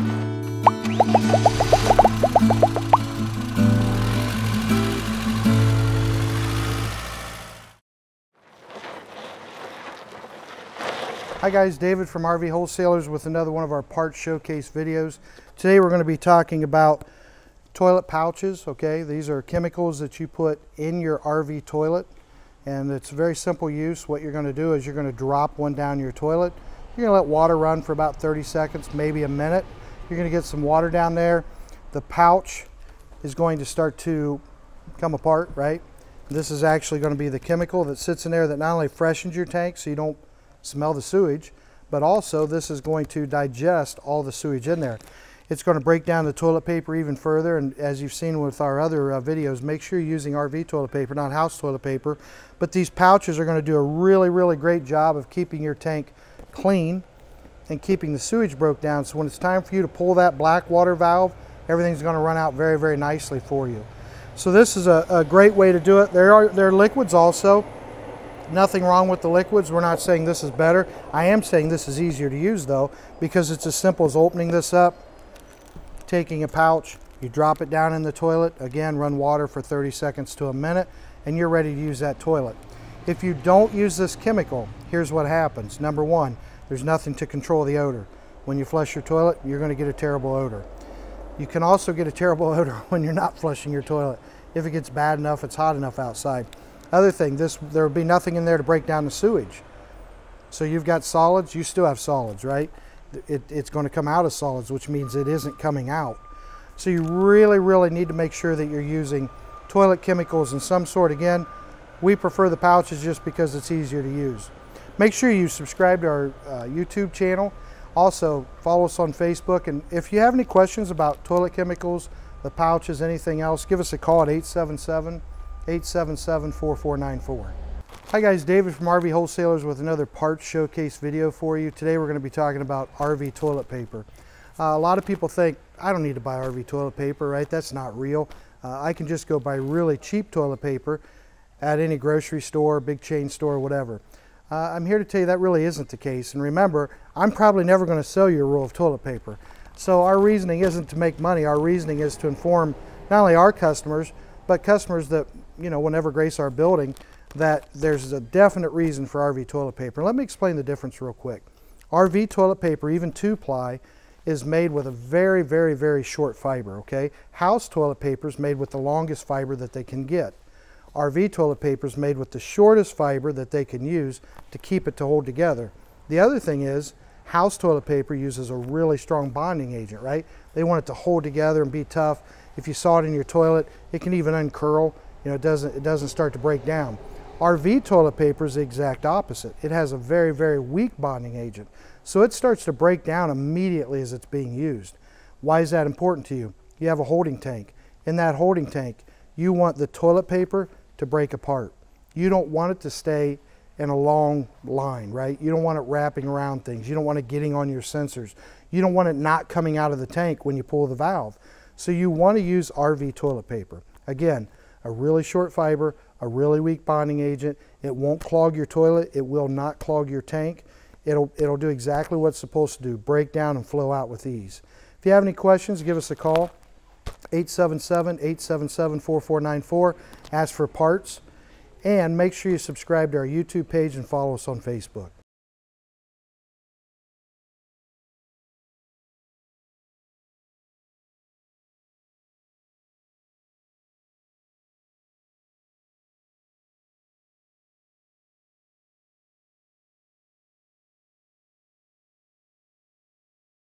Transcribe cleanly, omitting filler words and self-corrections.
Hi guys, David from RV Wholesalers with another one of our parts showcase videos. Today we're going to be talking about toilet pouches. Okay, these are chemicals that you put in your RV toilet, and it's very simple use. What you're going to do is you're going to drop one down your toilet. You're going to let water run for about 30 seconds, maybe a minute. You're going to get some water down there. The pouch is going to start to come apart, right? This is actually going to be the chemical that sits in there that not only freshens your tank so you don't smell the sewage, but also this is going to digest all the sewage in there. It's going to break down the toilet paper even further, and as you've seen with our other videos, make sure you're using RV toilet paper, not house toilet paper. But these pouches are going to do a really great job of keeping your tank clean and keeping the sewage broke down, so when it's time for you to pull that black water valve, everything's going to run out very nicely for you. So this is a great way to do it. There are liquids also. Nothing wrong with the liquids. We're not saying this is better. I am saying this is easier to use though, because it's as simple as opening this up, taking a pouch, you drop it down in the toilet, again run water for 30 seconds to a minute, and you're ready to use that toilet. If you don't use this chemical, here's what happens. Number one, there's nothing to control the odor. When you flush your toilet, you're going to get a terrible odor. You can also get a terrible odor when you're not flushing your toilet, if it gets bad enough, it's hot enough outside. Other thing, there will be nothing in there to break down the sewage. So you've got solids, you still have solids, right? It's going to come out as solids, which means it isn't coming out. So you really need to make sure that you're using toilet chemicals in some sort. Again, we prefer the pouches just because it's easier to use. Make sure you subscribe to our YouTube channel. Also, follow us on Facebook. And if you have any questions about toilet chemicals, the pouches, anything else, give us a call at 877-4494. Hi guys, David from RV Wholesalers with another parts showcase video for you. Today we're going to be talking about RV toilet paper. A lot of people think, I don't need to buy RV toilet paper, right? That's not real. I can just go buy really cheap toilet paper at any grocery store, big chain store, whatever. I'm here to tell you that really isn't the case. And remember, I'm probably never going to sell you a roll of toilet paper. So our reasoning isn't to make money. Our reasoning is to inform not only our customers, but customers that will never grace our building, that there's a definite reason for RV toilet paper. Let me explain the difference real quick. RV toilet paper, even 2-ply, is made with a very short fiber, okay? House toilet paper is made with the longest fiber that they can get. RV toilet paper is made with the shortest fiber that they can use to keep it to hold together. The other thing is, house toilet paper uses a really strong bonding agent, right? They want it to hold together and be tough. If you saw it in your toilet, it can even uncurl. It doesn't start to break down. RV toilet paper is the exact opposite. It has a very weak bonding agent. So it starts to break down immediately as it's being used. Why is that important to you? You have a holding tank. In that holding tank, you want the toilet paper to break apart. You don't want it to stay in a long line, right? You don't want it wrapping around things. You don't want it getting on your sensors. You don't want it not coming out of the tank when you pull the valve. So you want to use RV toilet paper. Again, a really short fiber, a really weak bonding agent. It won't clog your toilet. It will not clog your tank. It'll do exactly what it's supposed to do, break down and flow out with ease. If you have any questions, give us a call, 877-877-4494. Ask for parts, and make sure you subscribe to our YouTube page and follow us on Facebook.